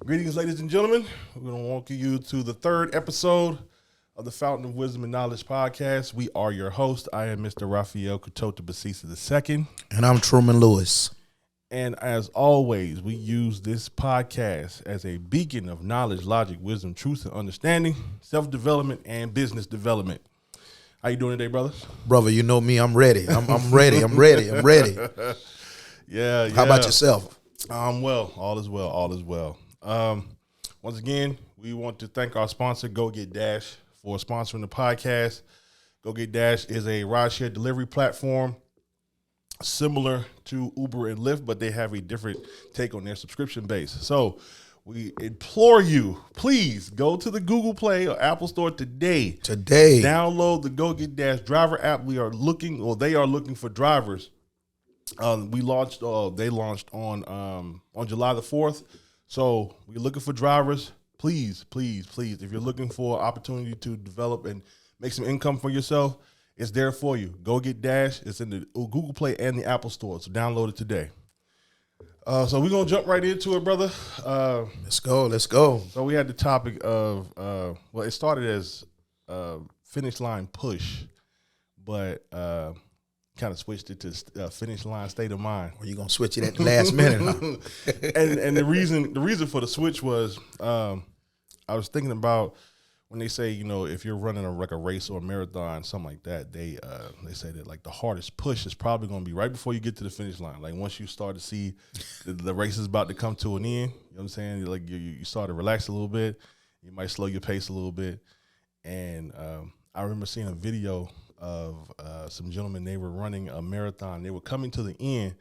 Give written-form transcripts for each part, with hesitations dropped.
Greetings, ladies and gentlemen. We're going to walk you to the third episode of the Fountain of Wisdom and Knowledge podcast. We are your host. I am Mr. Raphael Truman II. And I'm Truman Lewis. And as always, we use this podcast as a beacon of knowledge, logic, wisdom, truth, and understanding, self-development, and business development. How you doing today, brothers? Brother, you know me. I'm ready. I'm ready. I'm ready. I'm ready. Yeah. How about yourself? Well. All is well. All is well. Once again, we want to thank our sponsor, Go Get Dash, for sponsoring the podcast. Go Get Dash is a rideshare delivery platform similar to Uber and Lyft, but they have a different take on their subscription base. So we implore you, please go to the Google Play or Apple Store today. Download the Go Get Dash driver app. They are looking for drivers. They launched on July the 4th. So we're looking for drivers. Please, if you're looking for an opportunity to develop and make some income for yourself, it's there for you. Go Get Dash. It's in the Google Play and the Apple Store. So download it today. So we're going to jump right into it, brother. Let's go. So we had the topic of, it started as finish line push, but kind of switched it to finish line state of mind. Well, you're going to switch it at the last minute, huh? and the reason for the switch was I was thinking about when they say, if you're running a race or a marathon, something like that, they say that like the hardest push is probably going to be right before you get to the finish line. Like once you start to see the race is about to come to an end, you know what I'm saying? Like you start to relax a little bit, you might slow your pace a little bit. And I remember seeing a video of some gentlemen. They were running a marathon. They were coming to the end,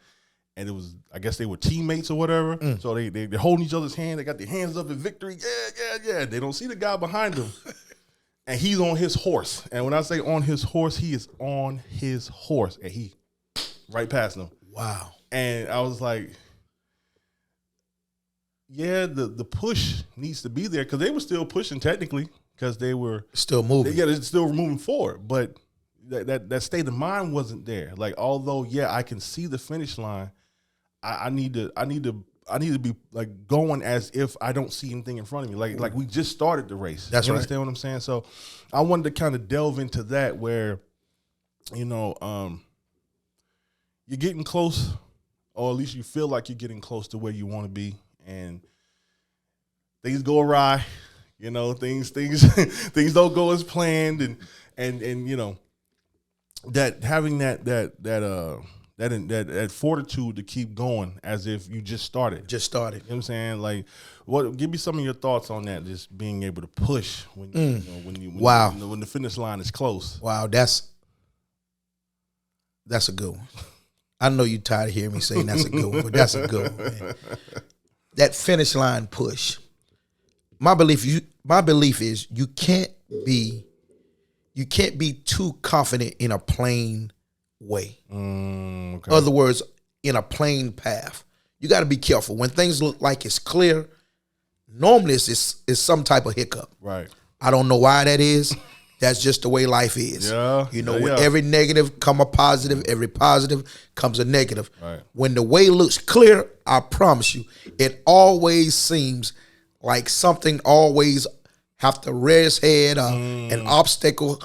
and it was, I guess they were teammates or whatever. So they're holding each other's hand. They got their hands up in victory. Yeah. They don't see the guy behind them. And he's on his horse. And when I say on his horse, he is on his horse. And he right past them. Wow. And I was like, yeah, the push needs to be there, because they were still pushing technically, because they were still moving. Yeah, they're still moving forward. But that state of mind wasn't there. Like, although, yeah, I can see the finish line, I need to be like going as if I don't see anything in front of me. Like we just started the race. That's you right. Understand what I'm saying? So I wanted to kind of delve into that, where, you're getting close, or at least you feel like you're getting close to where you want to be, and things go awry. Things things don't go as planned, and that having that fortitude to keep going as if you just started. You know what I'm saying? Like, give me some of your thoughts on that, just being able to push when when the finish line is close. Wow, that's a good one. I know you're tired of hearing me saying that's a good one, but that's a good one, man. That finish line push. My belief is you can't be too confident in a plain way. Okay. Other words, in a plain path. You got to be careful. When things look like it's clear, normally it's some type of hiccup. Right. I don't know why that is. That's just the way life is. Yeah. With every negative come a positive, every positive comes a negative. Right. When the way looks clear, I promise you, it always seems like something always have to rear its head. An obstacle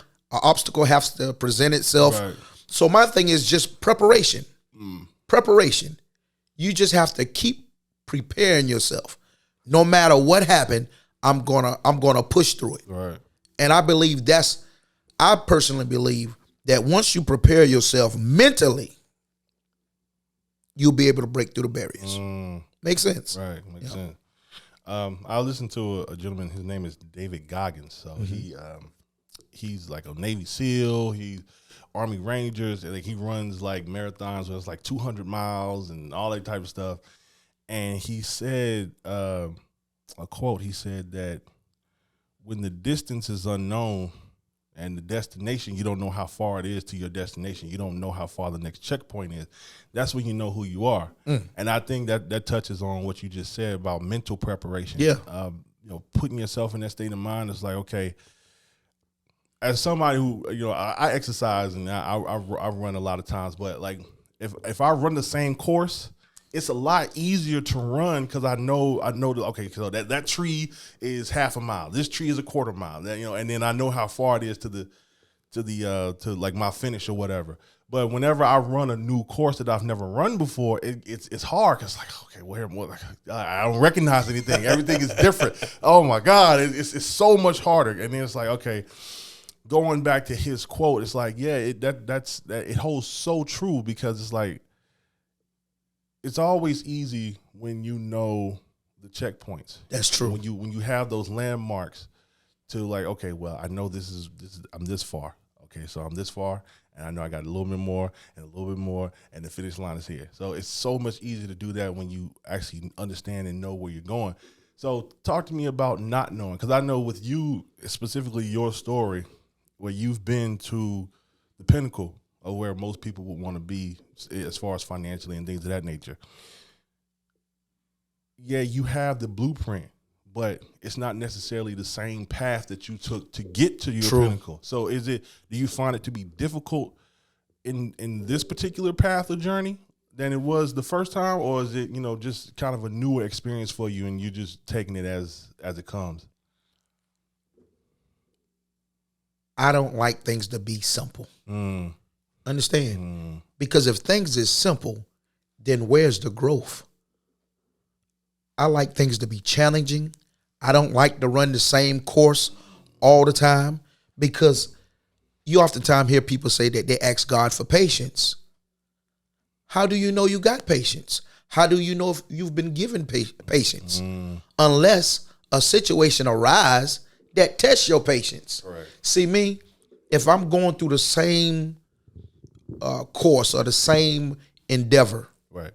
has to present itself. Right. So my thing is just preparation. Preparation. You just have to keep preparing yourself. No matter what happened, I'm gonna push through it. Right. And I personally believe that once you prepare yourself mentally, you'll be able to break through the barriers. Makes sense. Right. Makes sense. I listened to a gentleman. His name is David Goggins. So he's like a Navy SEAL. He's Army Rangers, and he runs like marathons where it's like 200 miles and all that type of stuff. And he said a quote. He said that when the distance is unknown and the destination, you don't know how far it is to your destination. You don't know how far the next checkpoint is. That's when you know who you are. And I think that touches on what you just said about mental preparation. Yeah. Putting yourself in that state of mind is like, okay, as somebody who, I exercise and I run a lot of times, but like if I run the same course it's a lot easier to run because I know that, okay, so that tree is half a mile. This tree is a quarter mile. That, and then I know how far it is to like my finish or whatever. But whenever I run a new course that I've never run before, it's hard because like, okay, I don't recognize anything. Everything is different. Oh my God, it's so much harder. And then it's like, okay, going back to his quote, it's like, yeah, it holds so true because it's like, it's always easy when you know the checkpoints. That's true. When you have those landmarks to like, okay, well, I know this is I'm this far. Okay, so I'm this far, and I know I got a little bit more and a little bit more, and the finish line is here. So it's so much easier to do that when you actually understand and know where you're going. So talk to me about not knowing, because I know with you, specifically your story, where you've been to the pinnacle of where most people would want to be as far as financially and things of that nature. Yeah, you have the blueprint, but it's not necessarily the same path that you took to get to your pinnacle. So do you find it to be difficult in this particular path or journey than it was the first time, or is it, just kind of a newer experience for you and you're just taking it as it comes? I don't like things to be simple. Understand? Because if things is simple, then where's the growth? I like things to be challenging. I don't like to run the same course all the time, because you oftentimes hear people say that they ask God for patience. How do you know you got patience? How do you know if you've been given patience? Unless a situation arises that tests your patience. Right. See me, if I'm going through the same course or the same endeavor, right,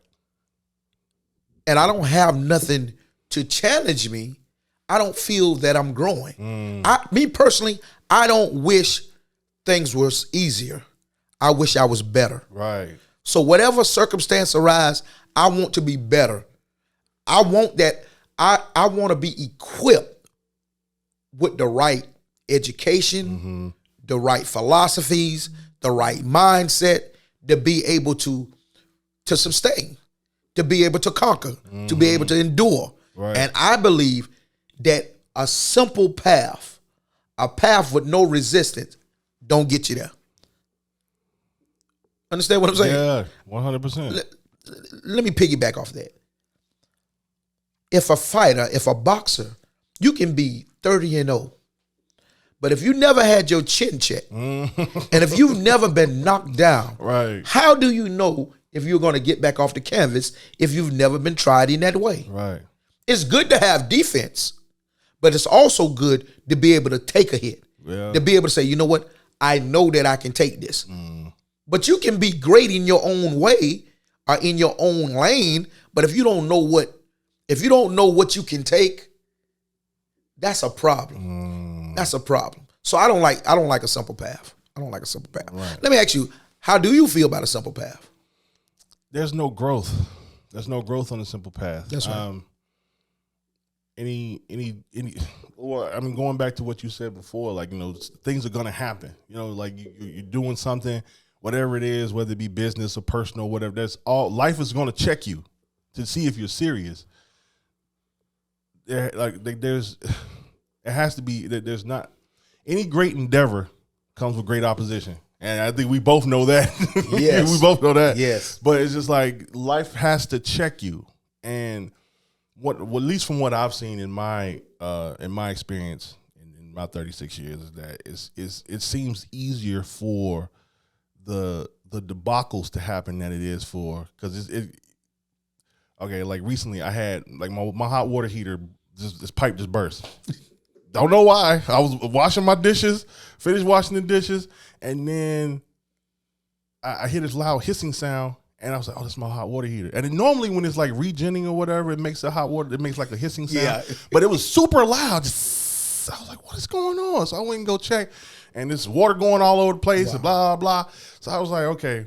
and I don't have nothing to challenge me, I don't feel that I'm growing. Me personally, I don't wish things was easier. I wish I was better. Right. So whatever circumstance arises, I want to be better. I want that. I want to be equipped with the right education, the right philosophies, the right mindset to be able to sustain, to be able to conquer, to be able to endure. Right. And I believe that a simple path, a path with no resistance, don't get you there. Understand what I'm saying? Yeah, 100%. Let me piggyback off that. If a boxer, you can be 30-0, but if you never had your chin checked, and if you've never been knocked down, right, how do you know if you're going to get back off the canvas if you've never been tried in that way? Right. It's good to have defense, but it's also good to be able to take a hit, to be able to say, you know what, I know that I can take this. But you can be great in your own way or in your own lane, but if you don't know what you can take, that's a problem. That's a problem. So I don't like a simple path. I don't like a simple path. Right. Let me ask you, how do you feel about a simple path? There's no growth. There's no growth on a simple path. That's right. Going back to what you said before, like, things are gonna happen. Like you're doing something, whatever it is, whether it be business or personal, whatever. That's all. Life is gonna check you to see if you're serious. There's not any great endeavor comes with great opposition. And I think we both know that. Yes. We both know that. Yes. But it's just like life has to check you. And at least from what I've seen in my experience in my 36 years, is that it seems easier for the debacles to happen than it is for, because okay, like recently I had like my hot water heater, this pipe just burst. Don't know why. I was washing my dishes, finished washing the dishes, and then I hear this loud hissing sound, and I was like, "Oh, that's my hot water heater." And normally when it's like regenning or whatever, it makes it makes like a hissing sound. Yeah. But it was super loud. I was like, "What is going on?" So I went and go check, and there's water going all over the place, and blah blah. So I was like, "Okay."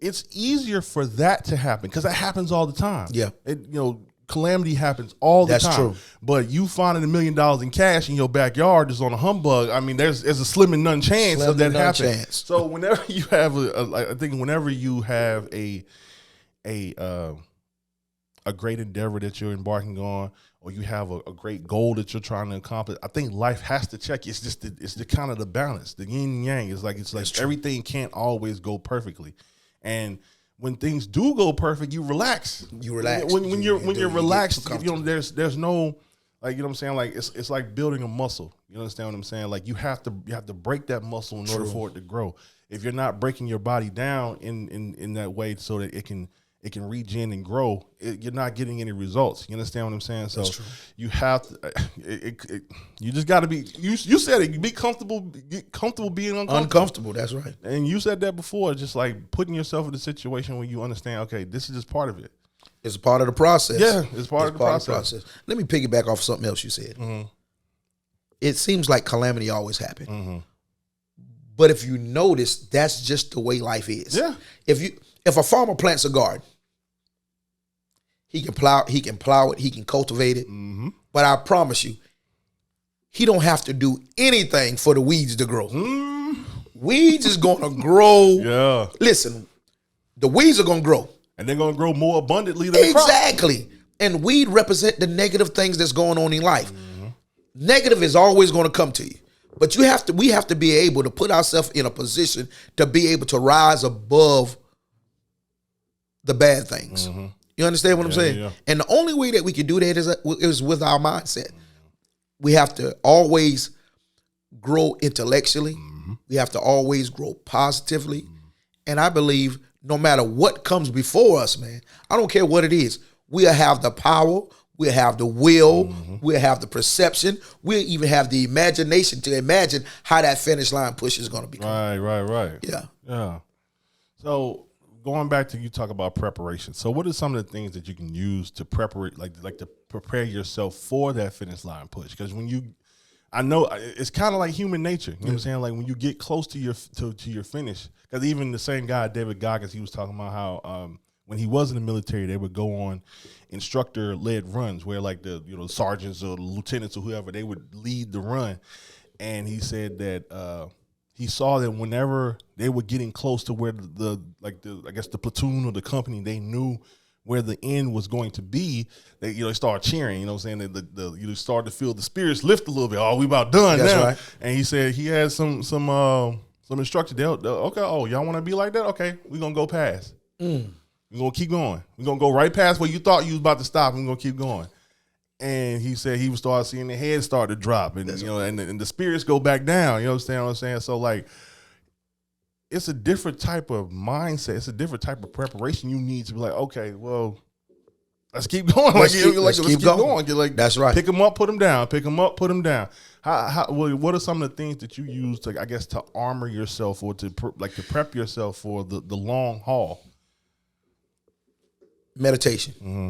It's easier for that to happen because that happens all the time. Yeah, calamity happens all the time. That's true. But you finding $1 million in cash in your backyard just on a humbug, I mean, there's a slim and none chance of that happening. So whenever you have whenever you have a a great endeavor that you're embarking on, or you have a great goal that you're trying to accomplish, I think life has to check. It's just it's the kind of the balance, the yin and yang. It's like everything can't always go perfectly, and when things do go perfect, you relax. You relax. When you're relaxed, there's no, like, you know what I'm saying? Like it's like building a muscle. You understand what I'm saying? Like you have to break that muscle in order for it to grow. If you're not breaking your body down in that way so that it can regen and grow, you're not getting any results. You understand what I'm saying? So you have to, you just got to be, you said it, get comfortable being uncomfortable. Uncomfortable, that's right. And you said that before, just like putting yourself in a situation where you understand, okay, this is just part of it. It's a part of the process. Yeah, it's part of the process. Let me piggyback off something else you said. Mm-hmm. It seems like calamity always happens. Mm-hmm. But if you notice, that's just the way life is. Yeah. If a farmer plants a garden, he can plow it, he can cultivate it. Mm-hmm. But I promise you, he don't have to do anything for the weeds to grow. Mm. Weeds is gonna grow. Yeah. Listen, the weeds are gonna grow. And they're gonna grow more abundantly than exactly. Crop. And weed represent the negative things that's going on in life. Mm-hmm. Negative is always gonna come to you. But we have to be able to put ourselves in a position to be able to rise above the bad things. Mm-hmm. You understand what I'm saying? Yeah. And the only way that we can do that is with our mindset. We have to always grow intellectually. Mm-hmm. We have to always grow positively. Mm-hmm. And I believe no matter what comes before us, man, I don't care what it is, we'll have the power, we'll have the will, mm-hmm. we'll have the perception, we'll even have the imagination to imagine how that finish line push is going to be. Right. Yeah. So going back to, you talk about preparation. So what are some of the things that you can use to prepare, like to prepare yourself for that finish line push? Because I know it's kind of like human nature. You know what I'm saying? Like when you get close to your finish, because even the same guy, David Goggins, he was talking about how when he was in the military, they would go on instructor-led runs where like the sergeants or the lieutenants or whoever, they would lead the run. And he said that he saw that whenever they were getting close to where the platoon or the company, they knew where the end was going to be, they started cheering. You know what I'm saying? That you started to feel the spirits lift a little bit. Oh, we about done now. Right. And he said he had some instructor. They'll okay. Oh, y'all want to be like that? Okay, we gonna go past. We're going to keep going. We're going to go right past where you thought you was about to stop. We're going to keep going. And he said he would start seeing the head start to drop. And, and the spirits go back down. You understand what I'm saying? So, like, it's a different type of mindset. It's a different type of preparation you need to be like, okay, well, let's keep going. Let's keep going. Like, that's right. Pick them up, put them down. Pick them up, put them down. What are some of the things that you use to, I guess, to armor yourself or to prep yourself for the long haul? Meditation. Mm-hmm.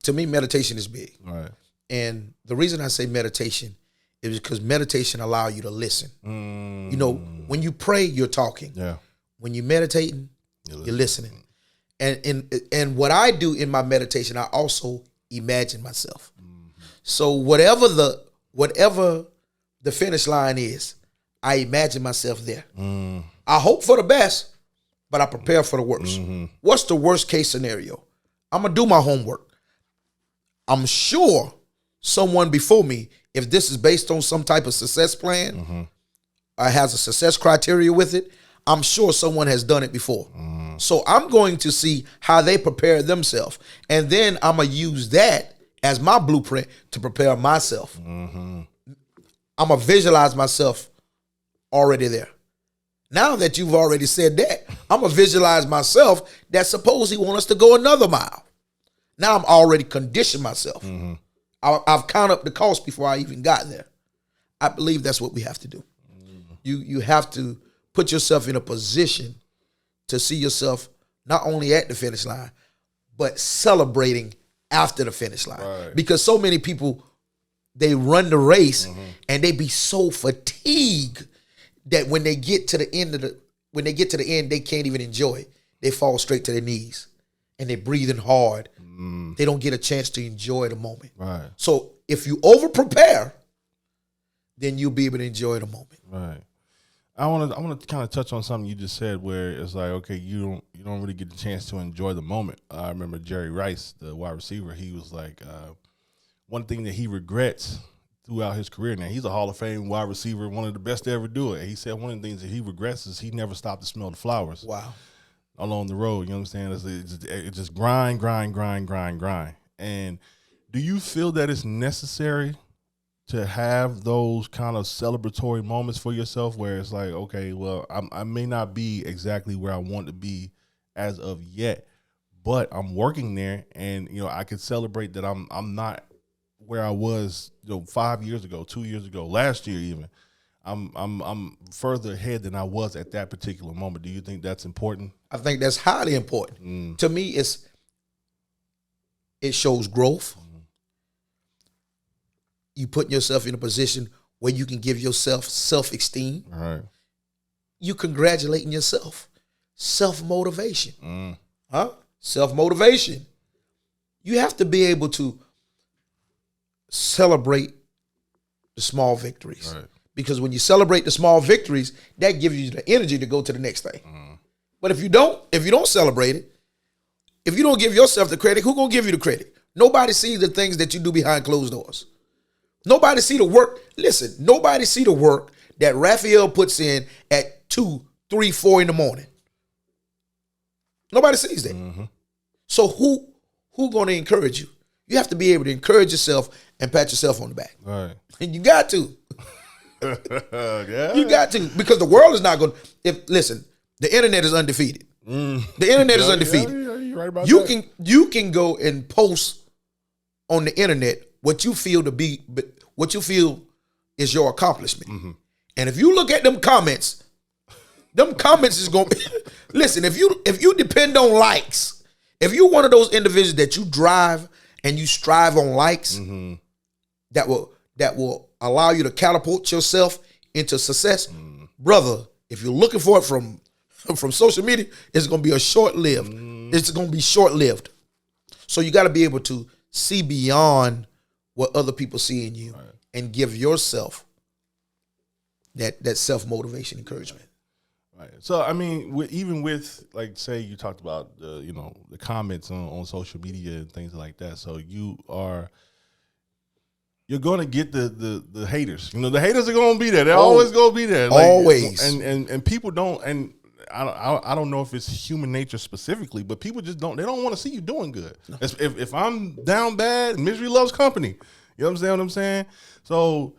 To me, meditation is big. Right. And the reason I say meditation is because meditation allows you to listen. When you pray, you're talking. Yeah. When you're meditating, you're listening. And what I do in my meditation, I also imagine myself. Mm-hmm. So whatever the finish line is, I imagine myself there. Mm. I hope for the best, but I prepare for the worst. Mm-hmm. What's the worst case scenario? I'm going to do my homework. I'm sure someone before me, if this is based on some type of success plan, mm-hmm. or has a success criteria with it, I'm sure someone has done it before. Mm. So I'm going to see how they prepare themselves. And then I'm going to use that as my blueprint to prepare myself. Mm-hmm. I'm going to visualize myself already there. Now that you've already said that, I'm going to visualize myself that suppose he wants us to go another mile. Now I'm already conditioned myself. Mm-hmm. I've counted up the cost before I even got there. I believe that's what we have to do. Mm-hmm. You have to put yourself in a position to see yourself not only at the finish line, but celebrating after the finish line. Right. Because so many people, they run the race mm-hmm. and they be so fatigued that when they get to the end they can't even enjoy it. They fall straight to their knees and they're breathing hard. Mm. They don't get a chance to enjoy the moment. Right. So if you over prepare, then you'll be able to enjoy the moment. Right. I want to kind of touch on something you just said, where it's like, okay, you don't really get the chance to enjoy the moment. I remember Jerry Rice, the wide receiver. He was like, one thing that he regrets throughout his career. Now, he's a Hall of Fame wide receiver, one of the best to ever do it. And he said one of the things that he regrets is he never stopped to smell the flowers. Wow. Along the road, you know what I'm saying? It's just grind. And do you feel that it's necessary to have those kind of celebratory moments for yourself, where it's like, okay, well, I may not be exactly where I want to be as of yet, but I'm working there, and I can celebrate that I'm not where I was 5 years ago, 2 years ago, last year even. I'm further ahead than I was at that particular moment. Do you think that's important? I think that's highly important. To me, it shows growth. You put yourself in a position where you can give yourself self-esteem. All right. You congratulating yourself. Self-motivation. Self-motivation. You have to be able to celebrate the small victories. Right. Because when you celebrate the small victories, that gives you the energy to go to the next thing. But if you don't celebrate it, if you don't give yourself the credit, who's going to give you the credit? Nobody sees the things that you do behind closed doors. Nobody see the work. Listen, nobody see the work that Raphael puts in at 2, 3, 4 in the morning. Nobody sees that. So who going to encourage you? You have to be able to encourage yourself and pat yourself on the back. Right. And you got to. Yeah. You got to, because the world is not going to. Listen, the internet is undefeated. The internet is undefeated. Yeah, you're right about that. You can go and post on the internet what you feel is your accomplishment. And if you look at them comments is going to listen, if you depend on likes, if you're one of those individuals that you drive and you strive on likes, that will allow you to catapult yourself into success, brother, if you're looking for it from social media, it's going to be short-lived. It's going to be short-lived. So you got to be able to see beyond what other people see in you, and give yourself that self-motivation encouragement. Right. So, I mean, even with, like, say you talked about the comments on social media and things like that. So you're going to get the haters. The haters are going to be there. They're always going to be there. Like, always. And people don't, and I don't know if it's human nature specifically, but people just don't want to see you doing good. No. If I'm down bad, misery loves company. You know what I'm saying? So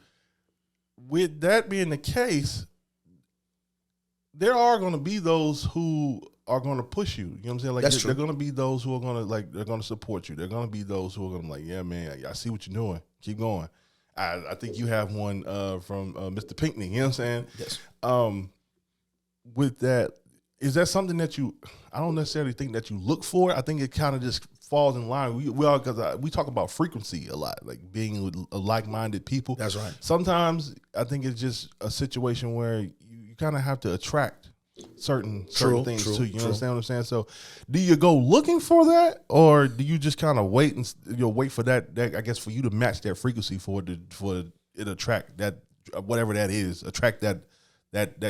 with that being the case, there are going to be those who are going to push you. You know what I'm saying? Like, That's true. They're going to be those who are going to, they're going to support you. They're going to be those who are going to be like, yeah, man, I see what you're doing. Keep going. I think you have one from Mr. Pinckney. You know what I'm saying? Yes. With that, is that something that I don't necessarily think that you look for. I think it kind of just falls in line. Because we talk about frequency a lot, like being with like-minded people. That's right. Sometimes I think it's just a situation where you kind of have to attract certain things to you. You understand what I'm saying? So, do you go looking for that, or do you just kind of wait and wait for that? I guess for you to match that frequency for it attract that, whatever that is, attract that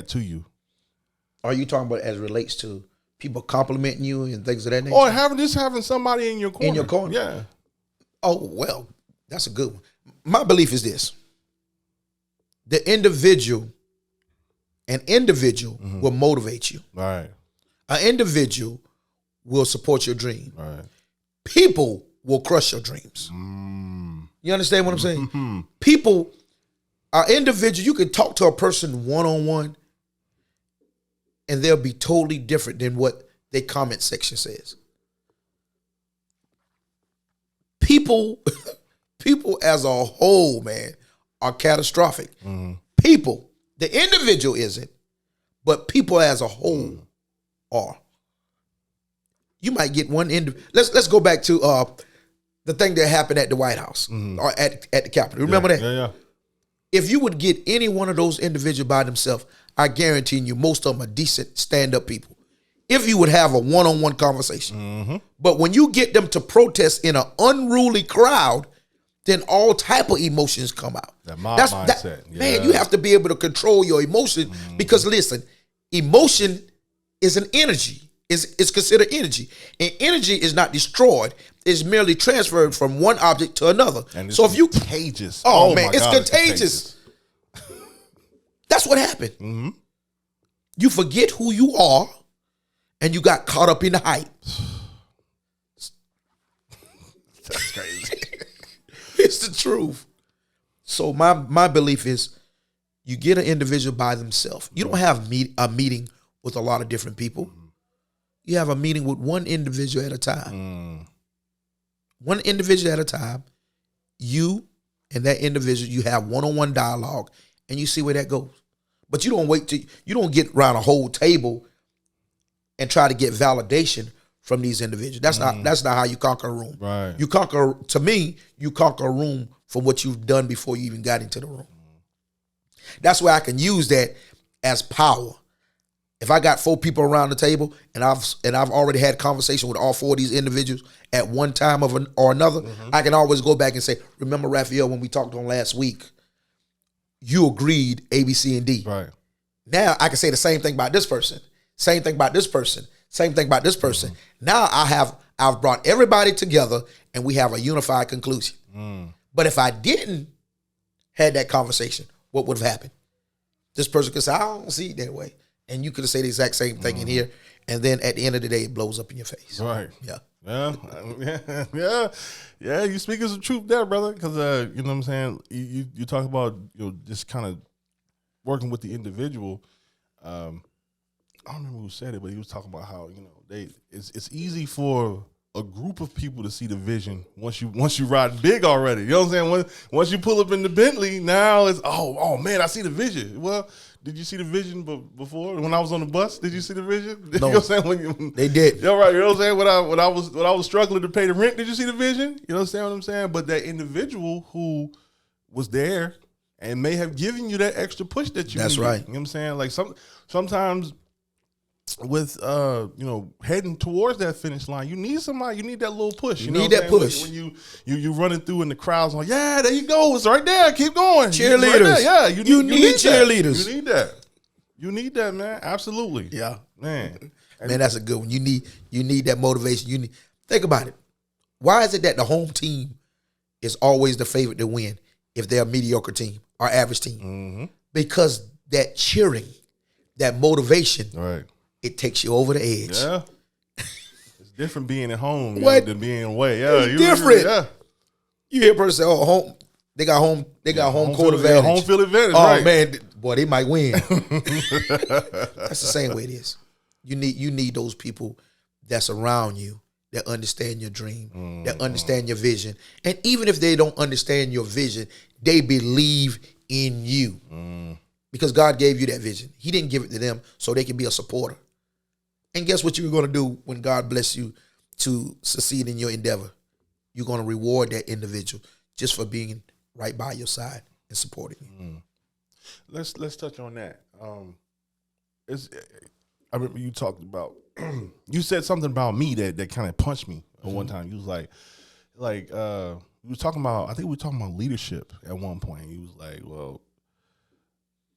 to you. Are you talking about as it relates to people complimenting you and things of that nature? Or having somebody in your corner. In your corner? Yeah. Oh, well, that's a good one. My belief is this. An individual will motivate you. Right. An individual will support your dream. Right. People will crush your dreams. You understand what I'm saying? People, an individual, you can talk to a person one-on-one, and they'll be totally different than what their comment section says. People as a whole, man, are catastrophic. People, the individual isn't, but people as a whole are. You might get one let's go back to the thing that happened at the White House or at the Capitol. Remember that? Yeah. If you would get any one of those individuals by themselves, I guarantee you most of them are decent stand-up people. If you would have a one-on-one conversation. But when you get them to protest in an unruly crowd, then all type of emotions come out. That mob mindset. Man, you have to be able to control your emotion because listen, emotion is an energy. It's considered energy. And energy is not destroyed. It's merely transferred from one object to another. And it's so if you contagious. Oh man, it's contagious. That's what happened. Mm-hmm. You forget who you are and you got caught up in the hype. That's crazy. It's the truth. So my belief is you get an individual by themselves. You don't have a meeting with a lot of different people. You have a meeting with one individual at a time. One individual at a time. You and that individual, you have one-on-one dialogue and you see where that goes. But you don't wait till you don't get around a whole table and try to get validation from these individuals. That's not how you conquer a room. Right. You conquer a room from what you've done before you even got into the room. That's where I can use that as power. If I got 4 people around the table and I've already had conversation with all 4 of these individuals at one time or another, I can always go back and say, remember, Raphael, when we talked on last week, you agreed A, B, C, and D. Right. Now I can say the same thing about this person, same thing about this person, same thing about this person. Now I've brought everybody together and we have a unified conclusion. But if I didn't had that conversation, what would have happened? This person could say, I don't see it that way. And you could have said the exact same thing in here. And then at the end of the day, it blows up in your face. Right. Yeah. Yeah. You speaking some truth there, brother. Because, you know what I'm saying? You talk about, just kind of working with the individual. I don't remember who said it, but he was talking about how, it's easy for a group of people to see the vision once you ride big already. You know what I'm saying? Once you pull up in the Bentley, now it's, oh man, I see the vision. Well, did you see the vision before when I was on the bus? Did you see the vision? No. You know what I'm saying? They did. Yeah, right. You know what I'm saying? When I was struggling to pay the rent, did you see the vision? You know what I'm saying? But that individual who was there and may have given you that extra push that you That's needed. right. You know what I'm saying? Like sometimes with heading towards that finish line, you need somebody. You need that little push. You need that push when you running through and the crowd's like, yeah, there you go. It's right there. Keep going. Cheerleaders. Right, yeah, you need cheerleaders. That. You need that. You need that, man. Absolutely. Yeah, man. Man, that's a good one. You need that motivation. Think about it. Why is it that the home team is always the favorite to win if they're a mediocre team or average team? Because that cheering, that motivation, right. It takes you over the edge. Yeah. It's different being at home than being away. Yeah, it's different. Yeah. You hear a person say, "Oh, home. They got home court advantage. Home field advantage. Oh right. man, boy, they might win." That's the same way it is. You need those people that's around you that understand your dream, that understand your vision, and even if they don't understand your vision, they believe in you because God gave you that vision. He didn't give it to them so they can be a supporter. And guess what you're going to do when God bless you to succeed in your endeavor? You're going to reward that individual just for being right by your side and supporting you. Let's touch on that. I remember you talked about you said something about me that kind of punched me at one time. You was like we was talking about, I think we were talking about leadership at one point. You was like, well,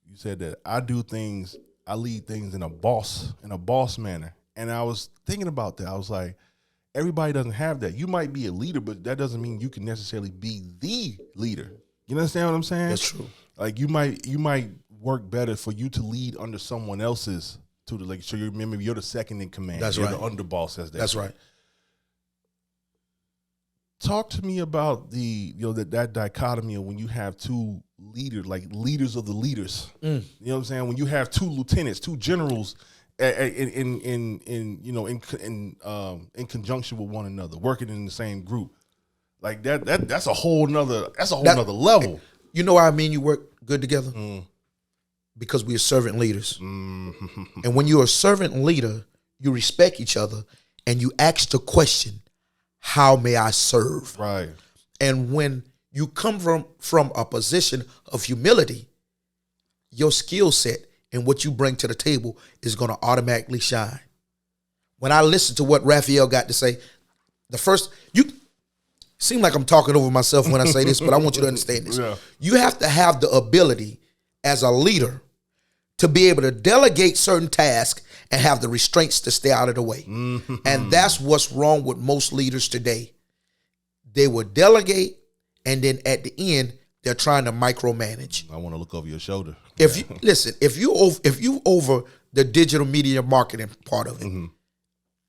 you said that I lead things in a boss manner. And I was thinking about that. I was like, everybody doesn't have that. You might be a leader, but that doesn't mean you can necessarily be the leader. You understand what I'm saying? That's true. Like you might work better for you to lead under someone else's so you remember you're the second in command. That's you're right. The underboss, as they That's say. right. Talk to me about that dichotomy of when you have two leaders, like leaders of the leaders. You know what I'm saying? When you have two lieutenants, two generals in conjunction with one another, working in the same group. Like that's a whole nother level. You know what I mean? You work good together? Because we are servant leaders. And when you're a servant leader, you respect each other and you ask the question, how may I serve? Right. And when you come from a position of humility, your skill set and what you bring to the table is going to automatically shine. When I listen to what Raphael got to say, Seem like I'm talking over myself when I say this, but I want you to understand this. Yeah. You have to have the ability as a leader to be able to delegate certain tasks and have the restraints to stay out of the way. Mm-hmm. And that's what's wrong with most leaders today. They will delegate, and then at the end, they're trying to micromanage. I want to look over your shoulder. If you listen, if you over the digital media marketing part of it,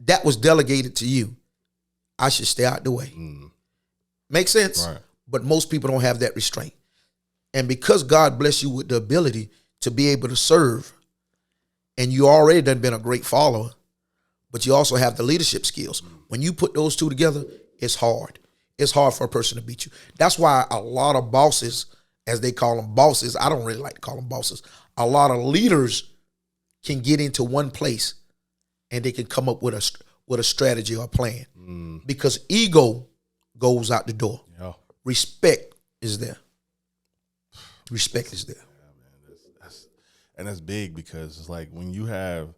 that was delegated to you, I should stay out the way. Make sense? Right. But most people don't have that restraint. And because God bless you with the ability to be able to serve, and you already done been a great follower, but you also have the leadership skills. When you put those two together, it's hard. It's hard for a person to beat you. That's why a lot of bosses, as they call them bosses, I don't really like to call them bosses, a lot of leaders can get into one place and they can come up with a strategy or a plan. Because ego goes out the door. Yeah. Respect is there. Respect is there. Yeah, man, that's big, because it's like when you have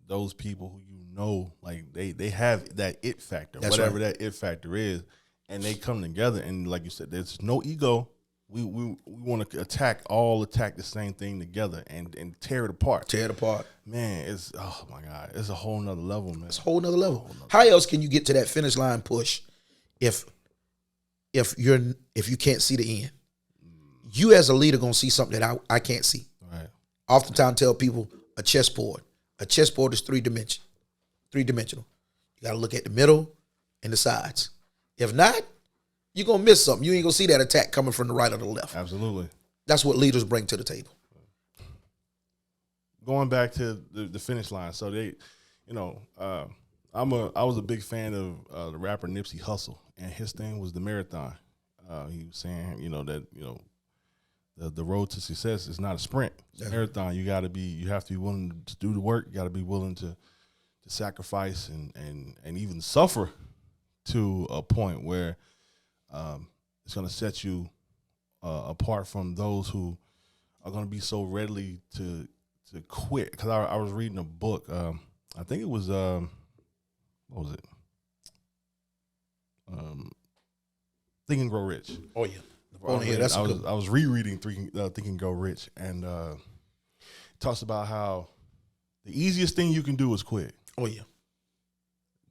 those people who you know, like they have that it factor, That's whatever right. that it factor is, and they come together, and like you said, there's no ego. We want to attack the same thing together and tear it apart. Tear it apart. Man, it's, oh my God, it's a whole nother level, man. It's a whole nother level. How else can you get to that finish line push if you can't see the end? You as a leader gonna see something that I can't see. Right. Oftentimes tell people a chessboard. A chessboard is three dimensional. You gotta look at the middle and the sides. If not, you're gonna miss something. You ain't gonna see that attack coming from the right or the left. Absolutely. That's what leaders bring to the table. Going back to the finish line, so they, I was a big fan of the rapper Nipsey Hussle, and his thing was the marathon. He was saying, that the road to success is not a sprint. It's a marathon. You have to be willing to do the work. You got to be willing to sacrifice and even suffer to a point where it's going to set you apart from those who are going to be so readily to quit. Because I was reading a book. I think it was what was it? Think and Grow Rich. Oh yeah. I was rereading Think and Grow Rich, and it talks about how the easiest thing you can do is quit. Oh yeah.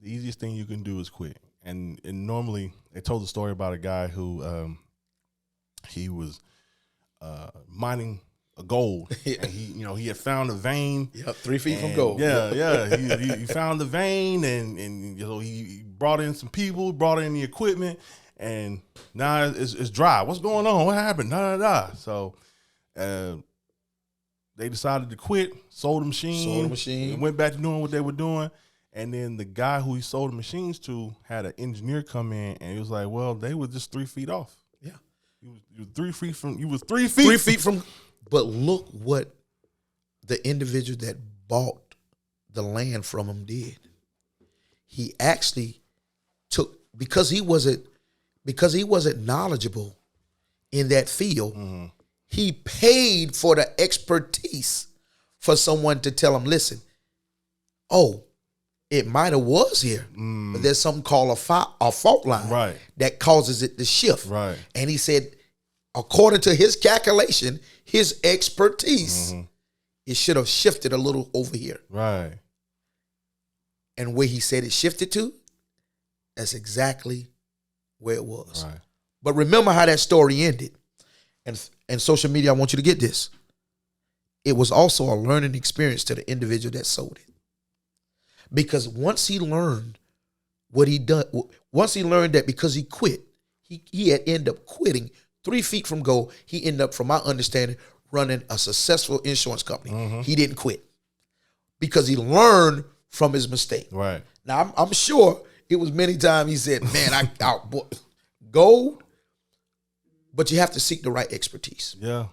The easiest thing you can do is quit. And normally they told the story about a guy who he was mining a gold, and he had found a vein. Yep, 3 feet from gold. Yeah. He found the vein, and he brought in some people, brought in the equipment. And now it's dry. What's going on? What happened? So they decided to quit, sold the machine, and went back to doing what they were doing. And then the guy who he sold the machines to had an engineer come in, and he was like, well, they were just 3 feet off. Yeah. You was 3 feet from, 3 feet from. But look what the individual that bought the land from him did. He actually took, because he wasn't knowledgeable in that field, he paid for the expertise for someone to tell him, listen, it might have was here, but there's something called a fault line that causes it to shift. Right. And he said, according to his calculation, his expertise, it should have shifted a little over here. Right. And where he said it shifted to, that's exactly where it was. Right. But remember how that story ended. And social media, I want you to get this. It was also a learning experience to the individual that sold it. Because once he learned what he done, once he learned that because he quit, he had ended up quitting 3 feet from goal. He ended up, from my understanding, running a successful insurance company. He didn't quit because he learned from his mistake. Right. Now, I'm sure it was many times he said, man, I gold, but you have to seek the right expertise. Yeah.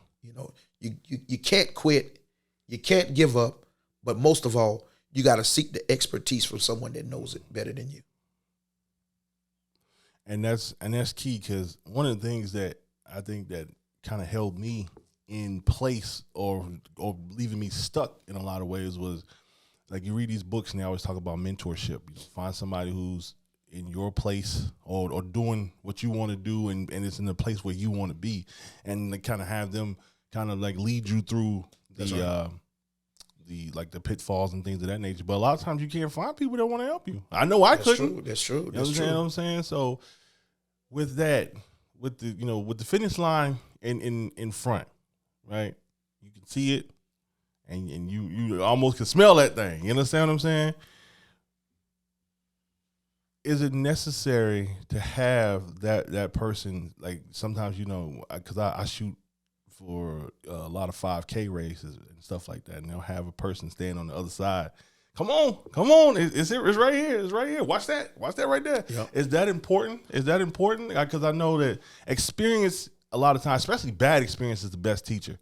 You can't quit. You can't give up. But most of all, you got to seek the expertise from someone that knows it better than you. And that's key, because one of the things that I think that kind of held me in place or leaving me stuck in a lot of ways was, like, you read these books and they always talk about mentorship. You find somebody who's in your place or doing what you want to do, and it's in the place where you want to be, and to kind of have them kind of like lead you through the pitfalls and things of that nature. But a lot of times you can't find people that want to help you. I know I couldn't. That's true. You know what I'm saying? So with that, with the finish line in front, right? You can see it, and you almost can smell that thing. You understand what I'm saying? Is it necessary to have that person, like sometimes, because I shoot for a lot of 5K races and stuff like that, and they'll have a person stand on the other side. Come on, it's right here, it's right here. Watch that right there. Yep. Is that important? Because I know that experience, a lot of times, especially bad experience, is the best teacher.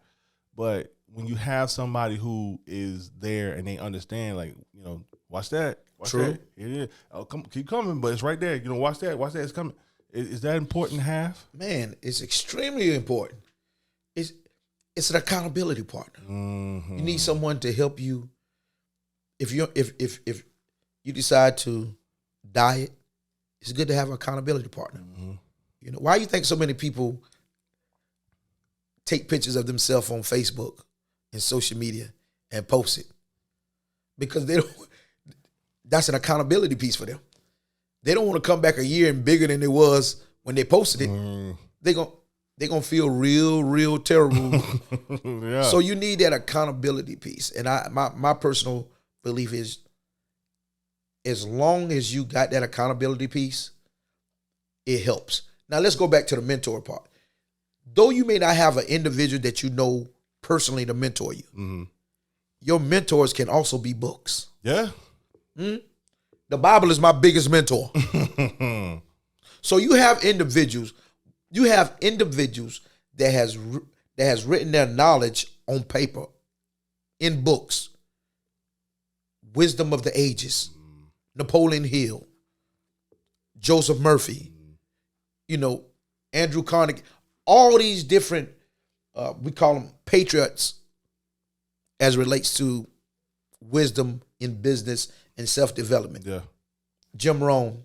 But when you have somebody who is there and they understand, like, watch that. True. That. It is. Oh, keep coming, but it's right there. Watch that. It's coming. Is that important to have? Man, it's extremely important. It's an accountability partner. Mm-hmm. You need someone to help you. If you decide to diet, it's good to have an accountability partner. Mm-hmm. Why you think so many people take pictures of themselves on Facebook and social media and post it? Because they don't. That's an accountability piece for them. They don't want to come back a year and bigger than it was when they posted it. They're gonna feel real terrible. Yeah. So you need that accountability piece. And my personal belief is, as long as you got that accountability piece, it helps. Now let's go back to the mentor part. Though you may not have an individual that you know personally to mentor you, mm-hmm. your mentors can also be books. Yeah. The Bible is my biggest mentor. So you have individuals that has written their knowledge on paper, in books. Wisdom of the Ages, Napoleon Hill, Joseph Murphy, Andrew Carnegie, all these different, we call them patriots as it relates to wisdom in business and self-development. Yeah. Jim Rohn,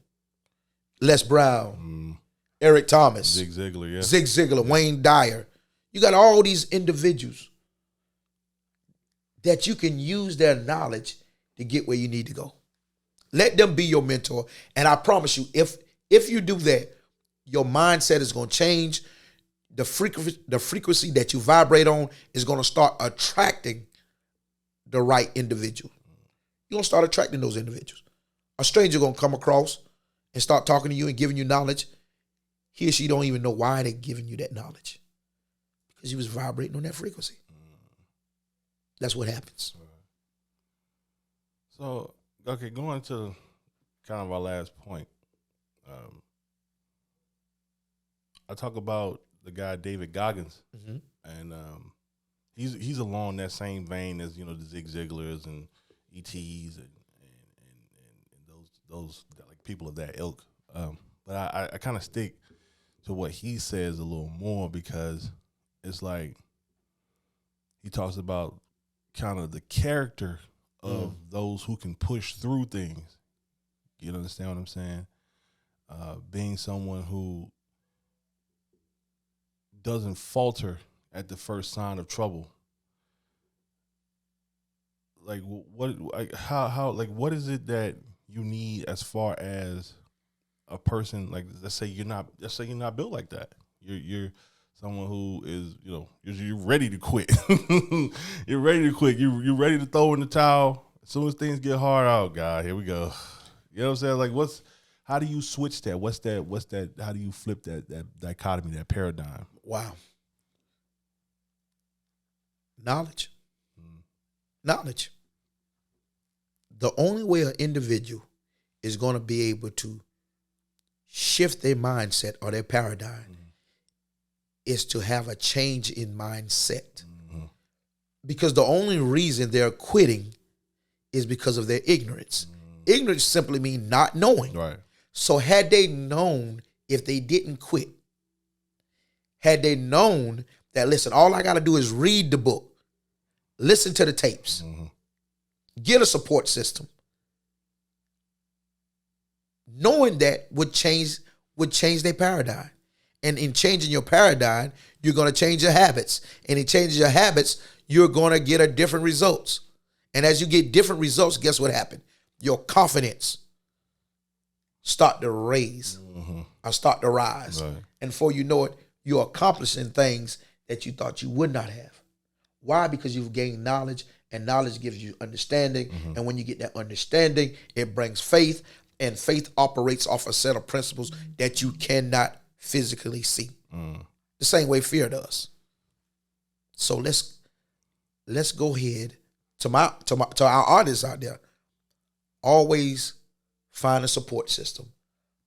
Les Brown, Eric Thomas, Zig Ziglar, yeah. Wayne Dyer. You got all these individuals that you can use their knowledge to get where you need to go. Let them be your mentor. And I promise you, if you do that, your mindset is going to change. The frequency that you vibrate on is going to start attracting the right individual. You're going to start attracting those individuals. A stranger going to come across and start talking to you and giving you knowledge. He or she don't even know why they're giving you that knowledge, because you was vibrating on that frequency. That's what happens. So, okay, going to kind of our last point. I talk about the guy David Goggins, and he's along that same vein as the Zig Ziglars and ETs and those like people of that ilk. But I kind of stick to what he says a little more, because it's like he talks about kind of the character of those who can push through things. You understand what I'm saying? Being someone who doesn't falter at the first sign of trouble. Like what is it that you need as far as a person? Like, let's say you're not built like that. You're someone who is, you're ready to quit. You're ready to quit. You're ready to throw in the towel as soon as things get hard. Oh God, here we go. You know what I'm saying? Like, how do you switch that? What's that? How do you flip that dichotomy, that paradigm? Wow. Knowledge. Knowledge. The only way an individual is going to be able to shift their mindset or their paradigm is to have a change in mindset. Because the only reason they're quitting is because of their ignorance. Ignorance simply means not knowing. Right. So had they known, if they didn't quit, had they known that, listen, all I got to do is read the book, listen to the tapes, get a support system, knowing that would change their paradigm. And in changing your paradigm, you're going to change your habits. And in changing your habits, you're going to get a different results. And as you get different results, guess what happened? Your confidence start to raise or start to rise. Right. And before you know it, you're accomplishing things that you thought you would not have. Why? Because you've gained knowledge, and knowledge gives you understanding. And when you get that understanding, it brings faith, and faith operates off a set of principles that you cannot physically see. The same way fear does. So let's go ahead to our artists out there. Always find a support system,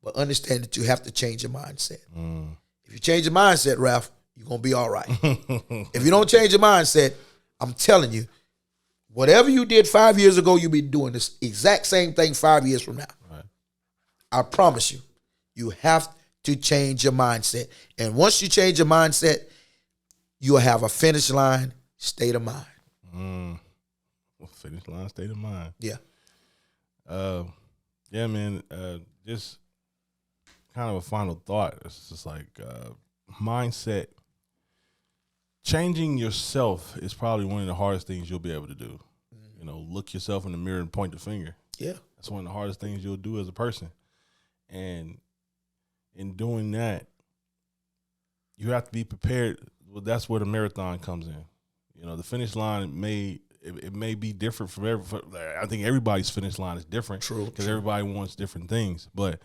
but understand that you have to change your mindset. If you change your mindset, Ralph, you're gonna be all right. If you don't change your mindset, I'm telling you, whatever you did 5 years ago, you'll be doing this exact same thing 5 years from now. Right. I promise you, you have to change your mindset. And once you change your mindset, you'll have a finish line state of mind. Finish line state of mind. Yeah. Yeah, man. Just kind of a final thought. It's just like mindset. Changing yourself is probably one of the hardest things you'll be able to do. You know, look yourself in the mirror and point the finger. Yeah. That's one of the hardest things you'll do as a person. And in doing that, you have to be prepared. Well, that's where the marathon comes in. You know, the finish line may be different from I think everybody's finish line is different. True. Because everybody wants different things. But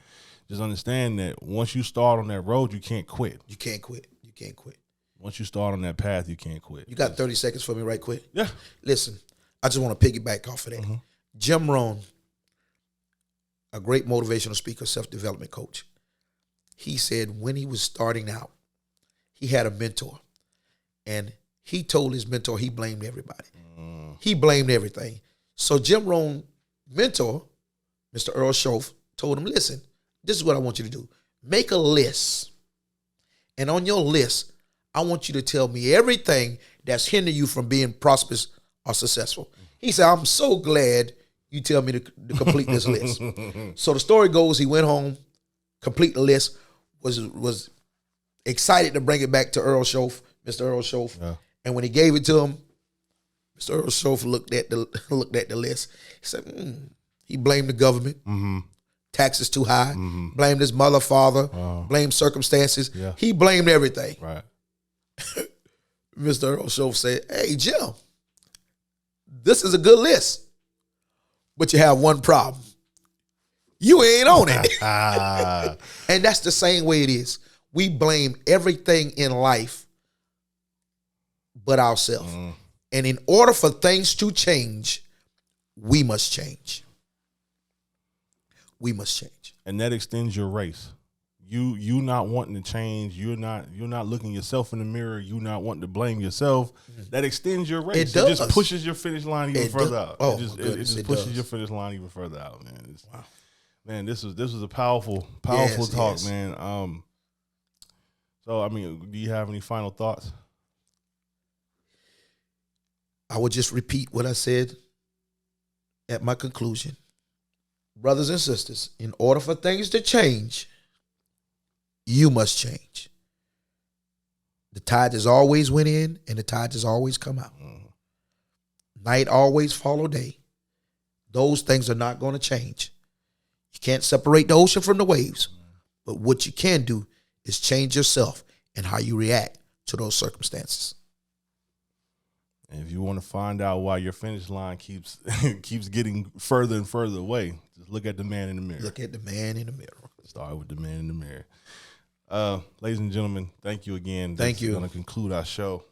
just understand that once you start on that road, you can't quit. You can't quit. You can't quit. Once you start on that path, you can't quit. You got 30 seconds for me right quick? Yeah. Listen, I just want to piggyback off of that. Jim Rohn, a great motivational speaker, self-development coach, he said when he was starting out, he had a mentor. And he told his mentor he blamed everybody. He blamed everything. So Jim Rohn's mentor, Mr. Earl Schoaf, told him, listen, this is what I want you to do. Make a list. And on your list, I want you to tell me everything that's hindering you from being prosperous or successful. He said, I'm so glad you tell me to complete this list. So the story goes, he went home, complete the list, was excited to bring it back to Earl Schoaf, Mr. Earl Schoaf. Yeah. And when he gave it to him, Mr. Earl Schoaf looked at the list. He said, he blamed the government. Taxes too high. Blamed his mother, father. Blamed circumstances. Yeah. He blamed everything. Right. Mr. Earl Schoaf said, hey, Jim, this is a good list, but you have one problem. You ain't on it. And that's the same way it is. We blame everything in life but ourselves. And in order for things to change, we must change. We must change. And that extends your race. You not wanting to change, you're not looking yourself in the mirror, you not wanting to blame yourself. That extends your race. It just pushes your finish line even further out. Oh, it just pushes your finish line even further out, man. Wow. Man, this was a powerful talk, man. So I mean, do you have any final thoughts? I would just repeat what I said at my conclusion. Brothers and sisters, in order for things to change, you must change. The tide has always went in and the tide has always come out. Night always follow day. Those things are not going to change. You can't separate the ocean from the waves. But what you can do is change yourself and how you react to those circumstances. And if you want to find out why your finish line keeps getting further and further away, just look at the man in the mirror. Look at the man in the mirror. Start with the man in the mirror. Ladies and gentlemen, thank you again. Thank you. We're going to conclude our show.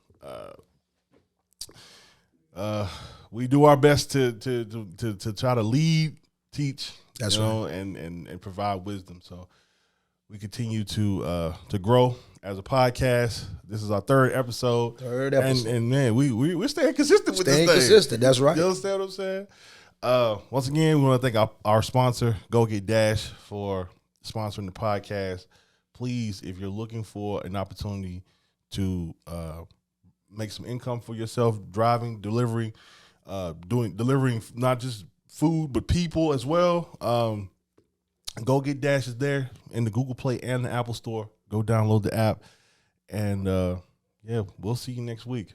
We do our best to try to lead, teach, that's right, and provide wisdom. So we continue to grow as a podcast. This is our third episode. And man, we're staying consistent with this thing. Staying consistent, that's right. You understand what I'm saying? Once again, we want to thank our sponsor, Go Get Dash, for sponsoring the podcast. Please, if you're looking for an opportunity to make some income for yourself, driving, delivering not just food but people as well, Go Get Dash is there in the Google Play and the Apple Store. Go download the app. And yeah, we'll see you next week.